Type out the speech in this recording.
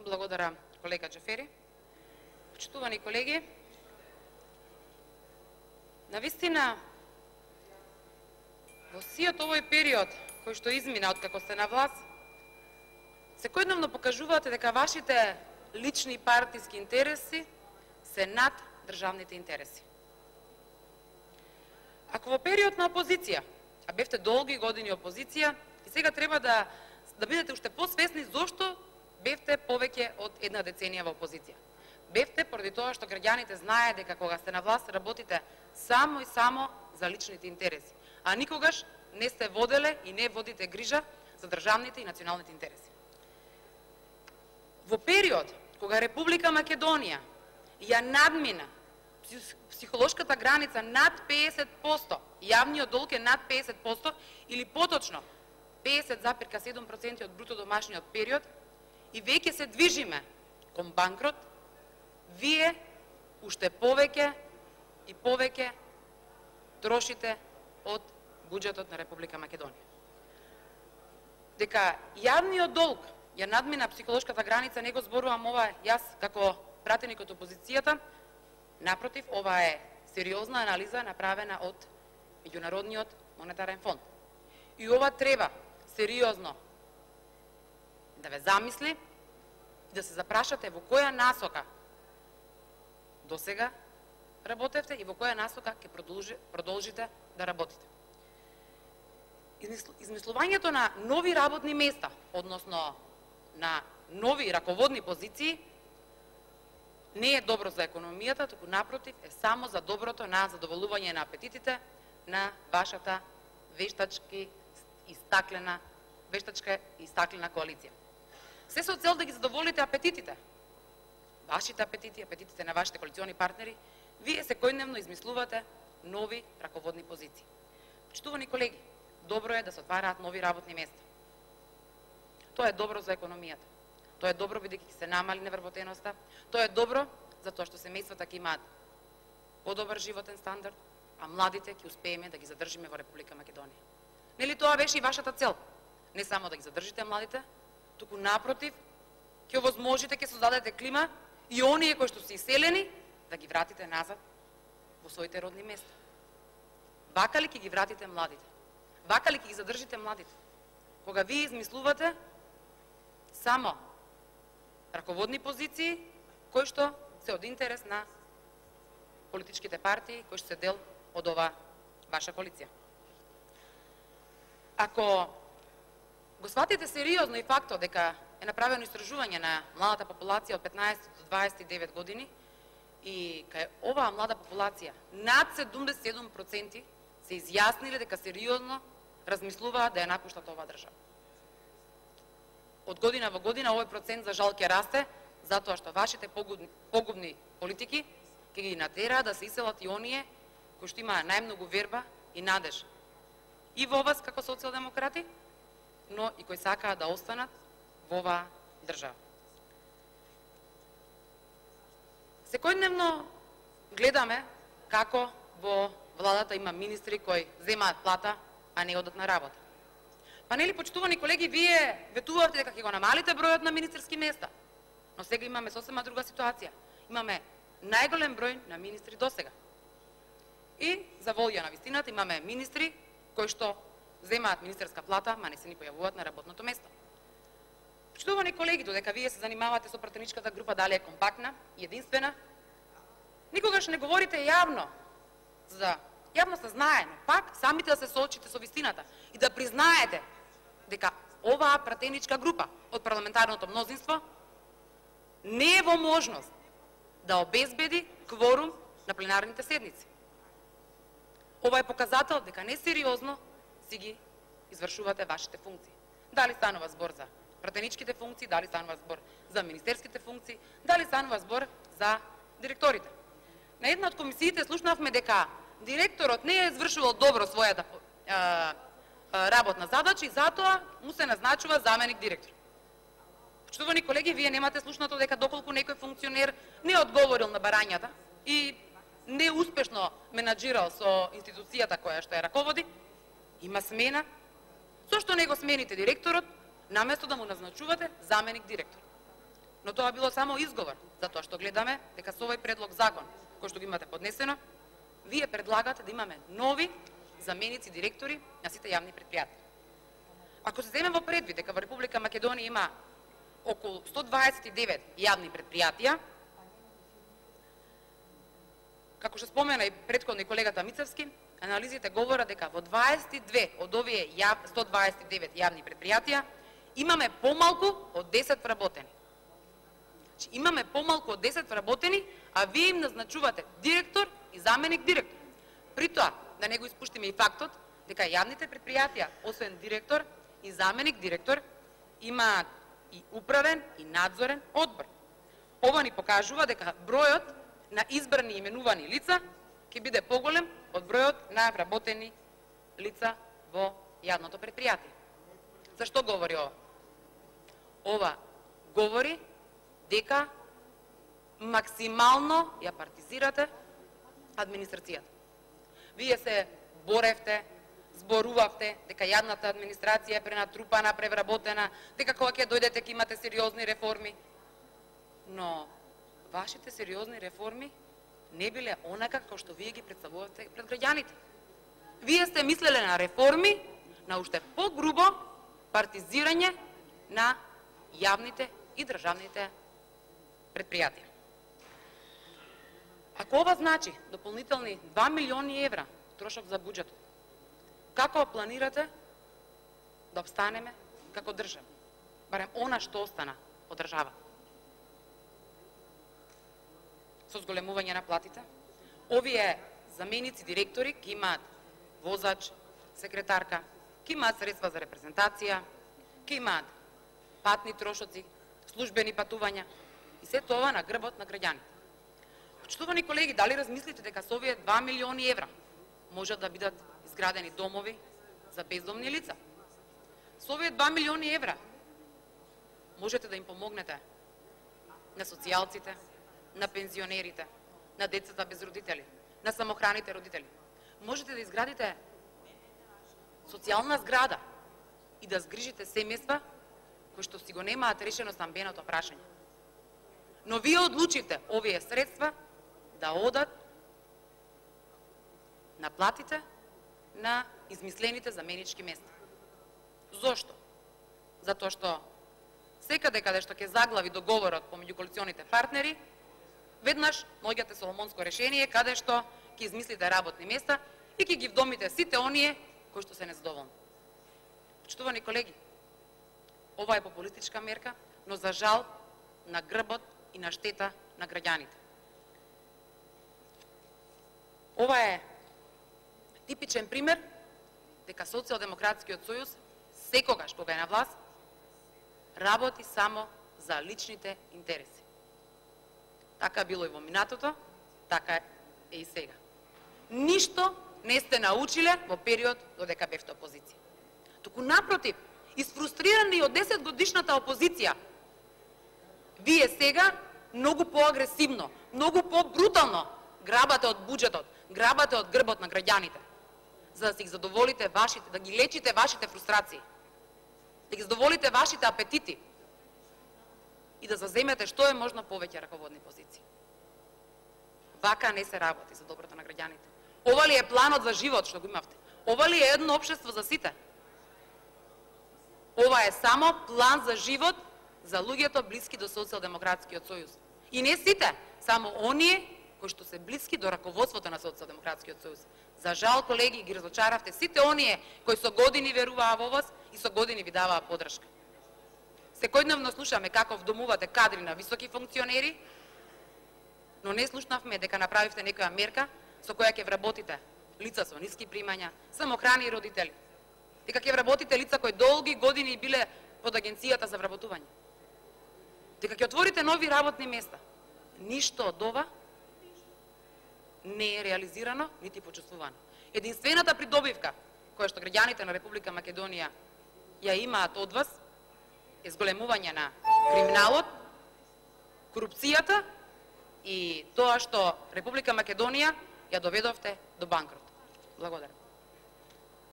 Благодарам, колега Джафери. Почитувани колеги, навистина, во сиот овој период кој што измина откако сте на власт, секојдневно покажувате дека вашите лични и партиски интереси се над државните интереси. Ако во период на опозиција, а бевте долги години опозиција, и сега треба да бидете уште посвесни зошто бевте повеќе од една деценија во опозиција. Бевте поради тоа што граѓаните знаат дека кога сте на власт работите само и само за личните интереси, а никогаш не сте воделе и не водите грижа за државните и националните интереси. Во период кога Република Македонија ја надмина психолошката граница над 50%, јавниот долг е над 50% или поточно 50,7% од бруто домашниот период и веќе се движиме кон банкрот, вие уште повеќе и повеќе трошите од буџетот на Република Македонија. Дека јавниот долг ја надмина психолошката граница, не го зборувам ова јас како пратеник од опозицијата, напротив, ова е сериозна анализа направена од Меѓународниот монетарен фонд. И ова треба сериозно да ве замисли, да се запрашате во која насока досега работевте и во која насока ќе продолжите да работите. Измислувањето на нови работни места, односно на нови раководни позиции, не е добро за економијата, туку напротив е само за доброто на задоволување на апетитите на вашата вештачка и стаклена коалиција. Се со цел да ги задоволите апетитите, вашите апетити, апетитите на вашите коалициони партнери, вие секојдневно измислувате нови раководни позиции. Почитувани колеги, добро е да се отвараат нови работни места. Тоа е добро за економијата. Тоа е добро бидејќи се намали невработеноста. Тоа е добро затоа што семејствата ќе имаат подобар животен стандард, а младите ќе успееме да ги задржиме во Република Македонија. Нели тоа беше и вашата цел? Не само да ги задржите младите, туку напротив, ќе овозможите, ќе создадете клима и оние кои што се иселени да ги вратите назад во своите родни места. Вака ли ќе ги вратите младите? Вака ли ќе ги задржите младите? Кога вие измислувате само раководни позиции кои што се од интерес на политичките партии кои што се дел од ова ваша коалиција. Ако го сватите сериозно и фактот дека е направено истражување на младата популација од 15 до 29 години и кај оваа млада популација над 77% се изјасниле дека сериозно размислуваат да ја напуштат оваа држава. Од година во година овој процент за жал ќе расте, затоа што вашите погубни политики ќе ги натераат да се иселат и оние кои што имаат најмногу верба и надеж и во вас како социјалдемократи, но и кои сакаат да останат во оваа држава. Секојдневно гледаме како во владата има министри кои земаат плата, а не одат на работа. Па нели, почитувани колеги, вие ветувавте дека ќе го намалите бројот на министерски места, но сега имаме сосема друга ситуација. Имаме најголем број на министри досега. И за волја на вистината имаме министри кои што земаат министерска плата, ма не се ни појавуваат на работното место. Почитувани колеги, додека вие се занимавате со пратеничката група, дали е компактна и единствена, никогаш не говорите јавно, за јавноста знае, но пак самите да се соочите со вистината и да признаете дека оваа пратеничка група од парламентарното мнозинство не е во можност да обезбеди кворум на пленарните седници. Ова е показател дека несериозно си ги извршувате вашите функции. Дали станува збор за пратеничките функции, дали станува збор за министерските функции, дали станува збор за директорите. На една од комисиите слушнавме дека директорот не е извршувал добро својата работна задача и затоа му се назначува заменик директор. Почитувани колеги, вие немате слушнато дека доколку некој функционер не одговорил на барањата и неуспешно менаџирал со институцијата која што ја раководи, има смена. Зошто не го смените директорот, наместо да му назначувате заменик директор? Но тоа било само изговор, затоа што гледаме дека со овој предлог закон, кој што го имате поднесено, вие предлагате да имаме нови заменици директори на сите јавни предпријатија. Ако се земе во предвид дека во Република Македонија има околу 129 јавни предпријатија, како што спомена и претходно и колегата Мицевски, анализите говорат дека во 22 од овие 129 јавни предпријатија имаме помалку од 10 вработени. Значи, имаме помалку од 10 вработени, а вие им назначувате директор и заменик директор. При тоа, да не го испуштиме и фактот дека јавните предпријатија, освен директор и заменик директор, имаат и управен и надзорен одбор. Ова ни покажува дека бројот на избрани и именувани лица ќе биде поголем од бројот на вработени лица во јавното предпријатие. Зашто говори ова? Ова говори дека максимално ја партизирате администрацијата. Вие се боревте, зборувавте дека јавната администрација е пренатрупана, превработена, дека кога ќе дојдете ќе имате сериозни реформи. Но вашите сериозни реформи не биле онака како што вие ги представувате пред граѓаните. Вие сте мислеле на реформи, на уште погрубо партизирање на јавните и државните предпријатија. Ако ова значи дополнителни 2 милиони евра трошок за буџетот, како планирате да обстанеме како држава? Барем она што остана од државата. Со зголемување на платите, овие заменици директори ќе имаат возач, секретарка, ќе имаат средства за репрезентација, ќе имаат патни трошоци, службени патувања и се тоа на грбот на граѓаните. Почитувани колеги, дали размислите дека со овие 2 милиони евра можат да бидат изградени домови за бездомни лица? Со овие 2 милиони евра можете да им помогнете на социјалците, на пензионерите, на децата без родители, на самохраните родители. Можете да изградите социјална зграда и да згрижите семејства кои што си го немаат решено стамбеното прашање. Но вие одлучите овие средства да одат на платите на измислените заменички места. Зошто? Затоа што секаде каде што ќе заглави договорот помеѓу коалиционите партнери, веднаш наоѓате соломонско решение каде што ќе измислите работни места и ќе ги вдомите сите оние кои што се незадоволни. Почитувани колеги, ова е популистичка мерка, но за жал на грбот и на штета на граѓаните. Ова е типичен пример дека Социјалдемократскиот сојуз секогаш кога е на власт работи само за личните интереси. Така било и во минатото, така е и сега. Ништо не сте научиле во период додека бевте опозиција. Туку напротив, изфрустрирани од 10 годишната опозиција, вие сега многу поагресивно, многу побрутално грабате од буџетот, грабате од грбот на граѓаните, за да си ги задоволите вашите, да ги лечите вашите фрустрации, да ги задоволите вашите апетити и да заземете што е можно повеќе раководни позиции. Вака не се работи за доброто на граѓаните. Ова ли е планот за живот што го имавте? Ова ли е едно општество за сите? Ова е само план за живот за луѓето блиски до Социјалдемократскиот сојуз. И не сите, само оние кои што се блиски до раководството на Социјалдемократскиот сојуз. За жал, колеги, ги разочаравте сите оние кои со години веруваа во вас и со години ви даваа подршка. Секојдневно слушаме како вдомувате кадри на високи функционери, но не слушнавме дека направивте некоја мерка со која ќе вработите лица со ниски примања, самохрани родители, дека ќе вработите лица кои долги години биле под агенцијата за вработување, дека ќе отворите нови работни места. Ништо од ова не е реализирано, нити почувствувано. Единствената придобивка која што граѓаните на Република Македонија ја имаат од вас е зголемување на криминалот, корупцијата и тоа што Република Македонија ја доведовте до банкрот. Благодарам.